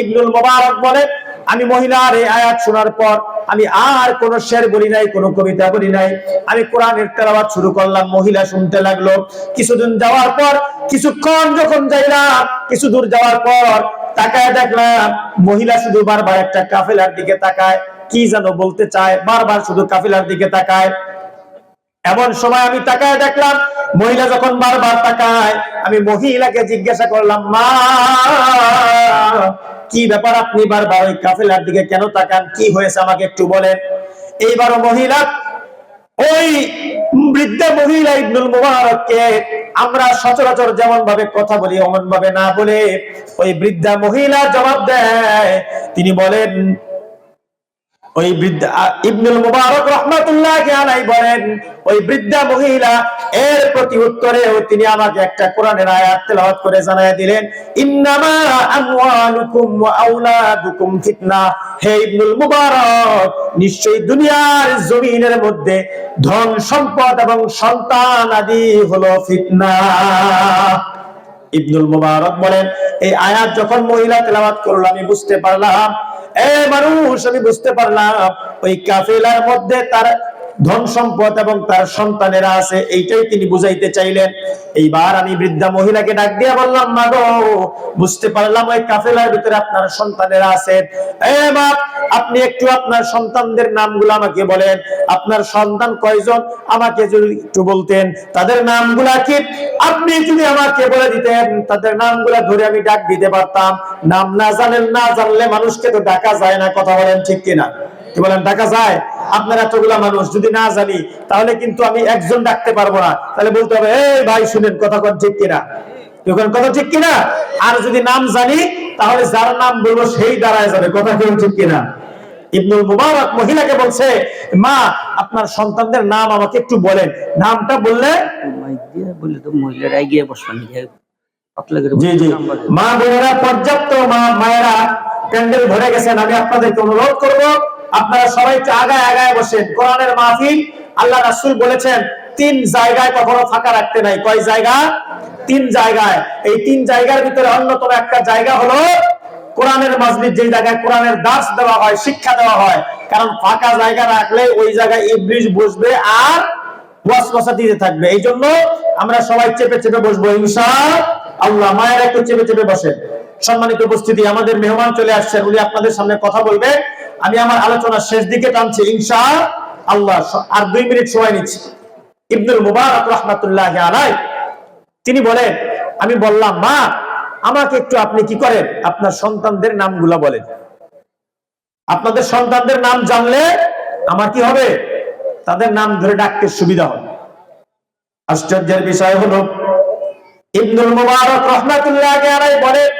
ইবনুল মুবারক বলেন, আমি মহিলার এই আয়াত শোনার পর আমি আর কোন শের বলি নাই, কোন কবিতা বলি নাই, আমি কোরআনের তেলাওয়াত শুরু করলাম। মহিলা শুনতে লাগলো। কিছুদিন যাওয়ার পর, কিছুক্ষণ যখন যাইলাম, কিছু দূর যাওয়ার পর তাকায় দেখলাম মহিলা শুধু বারবার একটা কাফেলার দিকে তাকায়, কি যেন বলতে চায়, বারবার শুধু কাফেলার দিকে তাকায়। এমন সময় আমি তাকায় দেখলাম মহিলা যখন বারবার তাকায়, আমি মহিলাকে জিজ্ঞাসা করলাম, মা, কি ব্যাপার, আপনি বারবার ওই কাফেলার দিকে কেন তাকান, কি হয়েছে আমাকে একটু বলেন। এইবারও মহিলা, ওই বৃদ্ধা মহিলা ইবনুল মুবারককে আমরা সচরাচর যেমন ভাবে কথা বলি অমন ভাবে না বলে ওই বৃদ্ধা মহিলা জবাব দেয়। তিনি বলেন, ওই বৃদ্ধা ইবনুল মুবারক রাহমাতুল্লাহি আলাইহি বলেন, ওই বৃদ্ধা মহিলা এর প্রতি উত্তরে তিনি আমাকে একটা কোরআনের আয়াত তেলাওয়াত করে জানায় দিলেন, ইন্নামা আমওয়ালুকুম ওয়া আওলাদুকুম ফিতনা। হে ইবনুল মুবারক, নিশ্চয়ই দুনিয়ার জমিনের মধ্যে ধন সম্পদ এবং সন্তান আদি হলো ফিতনা। ইবনুল মুবারক বলেন, এই আয়াত যখন মহিলা তেলাওয়াত করলো আমি বুঝতে পারলাম, মানুষ, আমি বুঝতে পারলাম ওই কাফেলার মধ্যে তার ধন সম্পদ এবং তার সন্তানেরা আছে, এইটাই তিনি বুঝাইতে চাইলেন। এইবার আমি বৃদ্ধা মহিলাকে ডাক দিয়ে বললাম, মা গো, বুঝতে পারলাম ওই কাফেলার ভিতরে আপনার সন্তানেরা আছেন। মা, আপনি একটু আপনার সন্তানদের নামগুলো আমাকে বলেন। আপনার সন্তান কয়জন আমাকে যদি একটু বলতেন, তাদের নামগুলা কি আপনি যদি আমাকে বলে দিতেন, তাদের নামগুলা ধরে আমি ডাক দিতে পারতাম। নাম না জানলে মানুষকে তো ডাকা যায় না, কথা বলেন ঠিক কিনা? কি বলেন, ডাকা যায়? আপনার এতগুলা মানুষ যদি না জানি, তাহলে কিন্তু আমি একজন ডাকতে পারবো না, তাহলে বলতে হবে, এই ভাই শুনেন, কথা কোন ঠিক কিনা? কথা ঠিক কিনা? আর যদি নাম জানি, তাহলে যার নাম বলবো সেই দাঁড়ায় যাবে, কথা কেউ ঠিক কিনা? ইবনুল মুবারক মহিলাকে বলছে, মা, আপনার সন্তানদের নাম আমাকে একটু বলেন। নামটা বললে তো মহিলারা এগিয়ে বসবেন। জি জি, মা বোনেরা পর্যাপ্ত, মা মায়েরা প্যান্ডেল ভরে গেছেন। আমি আপনাদেরকে অনুরোধ করব, আপনারা সবাই একটু আগায় আগায় বসেন। কোরআনের মাহফিল, আল্লাহ রাসূল বলেছেন 3 জায়গায় কখনো ফাঁকা রাখতে নাই। কয় জায়গা? 3 জায়গায়। এই 3 জায়গার ভিতরে অন্যতম একটা জায়গা হলো কোরআনের মাজলিস, যে জায়গায় কোরআনের দার্স দেওয়া হয়, শিক্ষা দেওয়া হয়। কারণ ফাঁকা জায়গা রাখলে ওই জায়গায় ইবলিস বসবে আর ওয়াসওয়াসা দিতে থাকবে। এই জন্য আমরা সবাই চেপে চেপে বসবো ইনশাআল্লাহ। মায়েরা একটু চেপে চেপে বসেন। সম্মানিত উপস্থিতি, আমাদের মেহমান চলে আসছেন, উনি আপনাদের সামনে কথা বলবে। আমি আমার আলোচনা শেষ দিকে টানছি ইনশাআল্লাহ, আর 2 মিনিট সময় নিচ্ছি। ইবনুল মুবারক রাহমাতুল্লাহি আলাইহি তিনি বলেন, আমি বললাম, মা, আমাকে একটু আপনি কি করেন, আপনার সন্তানদের নামগুলো বলেন। আপনাদের সন্তানদের নাম জানলে আমার কি হবে, তাদের নাম ধরে ডাকতে সুবিধা হবে। আশ্চর্যের বিষয় হলো, ইবনুল মুবারক রাহমাতুল্লাহি আলাইহি বলেন,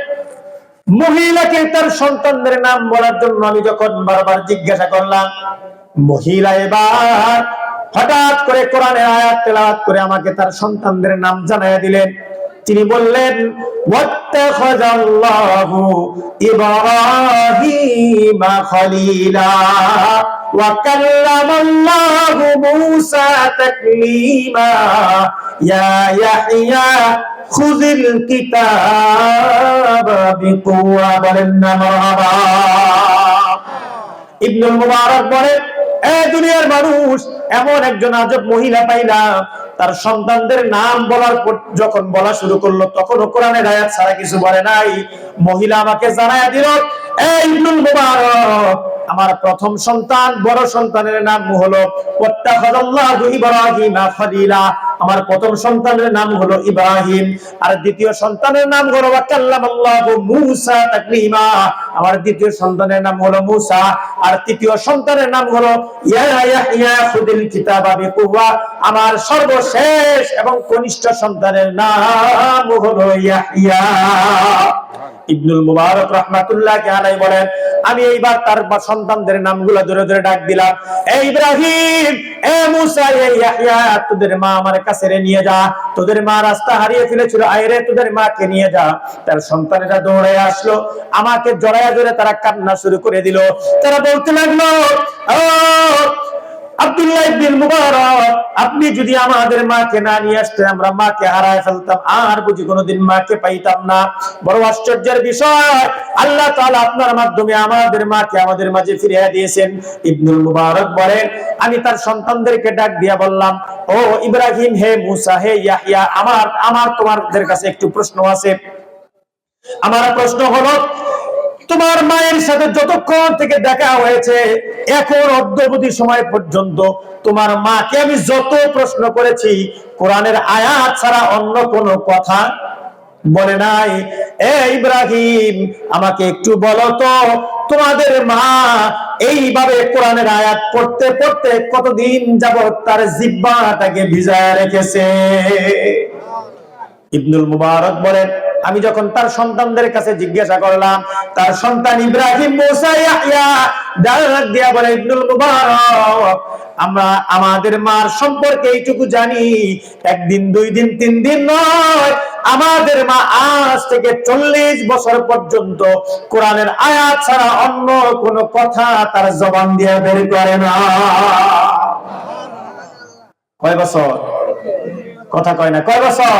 মহিলাকে তার সন্তানদের নাম বলার জন্য আমি যখন বারবার জিজ্ঞাসা করলাম, মহিলা এবার হঠাৎ করে কোরআনের আয়াত তেলাওয়াত করে আমাকে তার সন্তানদের নাম জানাইয়া দিলেন। তিনি বললেন, ওয়াত্তাখাযাল্লাহু ইব্রাহিমা খলিলা ওয়া কাল্লামাল্লাহু মূসা তাকলীমা ইয়া ইয়াহইয়া খুযিল কিতাবা বিকুওয়া। বলেন না মারহাবা। ইবনুল মুবারক বলেন, দুনিয়ার মানুষ, এমন একজন আজব মহিলা পাইলাম, তার সন্তানদের নাম বলার পর যখন বলা শুরু করলো, তখন কোরআনের আয়াত ছাড়া কিছু বলে নাই। মহিলা আমাকে জানায়া দিল, ইবনুল মুবারক, আমার প্রথম সন্তান, বড় সন্তানের নাম হলো ওয়াত্তাখাযাল্লাহু ইব্রাহিমা খলিলা। আমার প্রথম সন্তানের নাম হলো ইব্রাহিম, আর দ্বিতীয় সন্তানের নাম হলো ওয়া কাল্লামাল্লাহু মূসা তাকলিমা, আমার দ্বিতীয় সন্তানের নাম হলো মূসা, আর তৃতীয় সন্তানের নাম হলো ইয়াহইয়া খুদিল কিতাবা বিকুওয়া, আমার সর্বশেষ এবং কনিষ্ঠ সন্তানের নাম হলো ইয়াহইয়া। ইবনুল মুবারক রাহমাতুল্লাহি আলাইহি বলেন, আমি এইবার তার সন্তানদের নামগুলো ধরে ধরে ডাক দিলাম, এ ইব্রাহিম, এ মূসা, এ ইয়াহইয়া, তোদের মা আমার কাছে নিয়ে যা, তোদের মা রাস্তা হারিয়ে ফেলেছিল, আইরে তোদের মাকে নিয়ে যা। তার সন্তানেরা দৌড়ে আসলো, আমাকে জড়ায়া ধরে তারা কান্না শুরু করে দিল। তারা বলতে লাগলো, ও আব্দুল্লাহ ইবনে মুবারক, আপনি যদি আমাদের মাকে না নিয়ে আসতেন, আমরা মাকে হারায় ফেলতাম, আর বুঝি কোনোদিন মাকে পাইতাম না। বড় আশ্চর্যের বিষয়, আল্লাহ তাআলা আপনার মাধ্যমে আমাদের মাকে আমাদের মাঝে ফিরিয়ে দিয়েছেন। ইবনুল মুবারক বলেন, আমি তার সন্তানদেরকে ডাক দিয়া বললাম, ও ইব্রাহিম, হে মূসা, হে ইয়াহইয়া, আমার তোমাদের কাছে একটু প্রশ্ন আছে। আমার প্রশ্ন হলো, তোমার মায়ের সাথে যতক্ষণ থেকে দেখা হয়েছে এখন অদ্যাবধি সময় পর্যন্ত তোমার মাকে আমি যত প্রশ্ন করেছি, কোরআনের আয়াত ছাড়া অন্য কোনো কথা বলে নাই। এ ইব্রাহিম, আমাকে একটু বলো তো, তোমাদের মা এইভাবে কোরআনের আয়াত পড়তে পড়তে কতদিন যাবত তার জিহ্বাটাকে ভিজায় রেখেছে? ইবনুল মুবারক বলেন, আমি যখন তার সন্তানদের কাছে জিজ্ঞাসা করলাম, তার সন্তান ইব্রাহিম, মূসা, ইয়াহইয়া ডাক দিয়া বলে, ইবনুল মুবারক, আমরা আমাদের মার সম্পর্কে এইটুকু জানি, একদিন, 2 দিন, 3 দিন নয়, আমাদের মা আজ থেকে 40 বছর পর্যন্ত কোরআনের আয়াত ছাড়া অন্য কোনো কথা তার জবান দিয়ে বের করে না। কয় বছর? কথা কয় না, কয় বছর?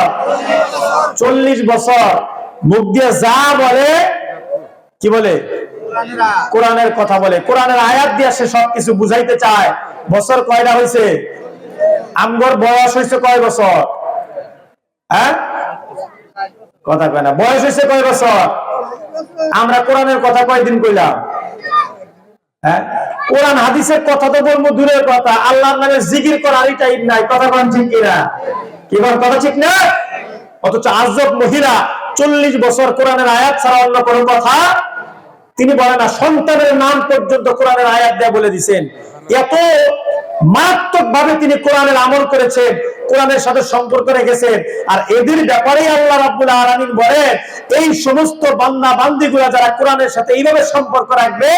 40 বছর। মুখ দিয়ে যা বলে, কি বলে? কোরআনের কথা বলে, কোরআনের আয়াত দিয়ে সে সবকিছু বুঝাইতে চায়। বছর কয়টা হয়েছে? আমগর বয়স হয়েছে কয় বছর? হ্যাঁ, কথা কয় না, বয়স হয়েছে কয় বছর? আমরা কোরআনের কথা কয়দিন কইলাম? হ্যাঁ, কোরআন হাদিসের কথা তো বলবো দূরের কথা, আল্লাহর নামে জিকির করারই টাইম নাই। কথা কোন ঠিক কিনা? কি বল, কথা ঠিক না? অথচ আজব মহিলা 40 বছর কোরআনের আয়াত ছাড়া অন্য কোনো কথা তিনি বলে না। সন্তানের নাম পর্যন্ত কোরআনের আয়াত দিয়ে বলে দিয়েছেন। এত মারাত্মক ভাবে তিনি কোরআনের আমল করেছেন, কোরআনের সাথে সম্পর্ক রেখেছেন। আর এদের ব্যাপারে আল্লাহ রাব্বুল আলামিন বলেন, এই সমস্ত বান্দা বান্দীগুলা যারা কোরআনের সাথে এইভাবে সম্পর্ক রাখবে,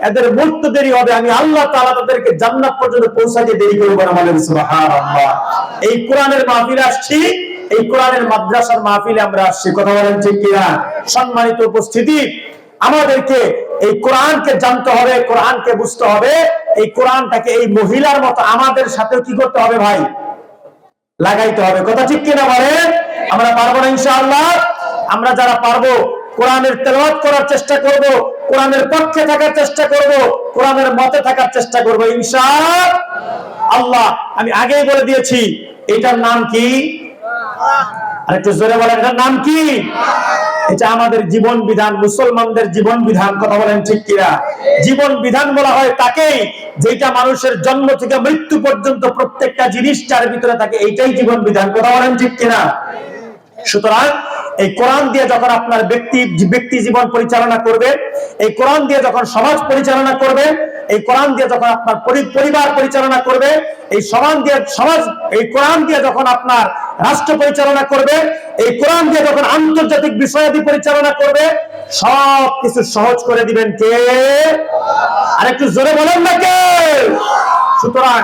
এদের মৃত্যু দেরি হবে, আমি আল্লাহ তাআলা তাদেরকে জান্নাত পর্যন্ত পৌঁছাতে দেরি করব না। বলেন সুবহানাল্লাহ। এই কোরআনের মাহফিলে আসছি, এই কোরআনের মাদ্রাসার মাহফিলে আমরা আসছি। কথা বলেন ঠিক কিনা? সম্মানিত উপস্থিতি, আমাদেরকে এই কোরআনকে জানতে হবে, কোরআনকে বুঝতে হবে। এই কোরআনটাকে এই মহিলার মতো আমাদের সাথেও কি করতে হবে ভাই? লাগাইতে হবে। কথা ঠিক কিনা বলেন? আমরা পারবো না ইনশাআল্লাহ? আমরা যারা পারবো কোরআনের তেলাওয়াত করার চেষ্টা করব, কোরআনের পক্ষে থাকার চেষ্টা করব, কোরআনের মতে থাকার চেষ্টা করব ইনশাআল্লাহ। আমি আগেই বলে দিয়েছি, এটার নাম কি? আরেকটু জোরে বলেন, এটার নাম কি? এটা আমাদের জীবন বিধান, মুসলমানদের জীবন বিধান। কথা বলেন ঠিক কিনা? জীবন বিধান বলা হয় তাকেই যেটা মানুষের জন্ম থেকে মৃত্যু পর্যন্ত প্রত্যেকটা জিনিসটার ভিতরে থাকে, এইটাই জীবন বিধান। কথা বলেন ঠিক কিনা? সুতরাং এই কোরআন দিয়ে যখন আপনার ব্যক্তি জীবন পরিচালনা করবে, এই কোরআন দিয়ে যখন সমাজ পরিচালনা করবে, এই কোরআন দিয়ে যখন আপনার পরিবার পরিচালনা করবে, এই এই কোরআন দিয়ে যখন আপনার রাষ্ট্র পরিচালনা করবে, এই কোরআন দিয়ে যখন আন্তর্জাতিক বিষয়াদি পরিচালনা করবে, সবকিছু সহজ করে দিবেন কে? আরেকটু জোরে বলেন না কে? সুতরাং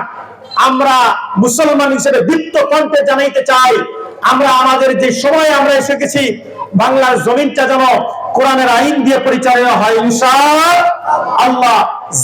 আমরা মুসলমান হিসেবে দীপ্ত কণ্ঠে জানাইতে চাই, আমরা আমাদের যে সময় আমরা এসে গেছি, বাংলার জমিনটা যেন কোরআনের আইন দিয়ে পরিচালনা হয় ইনশাআল্লাহ।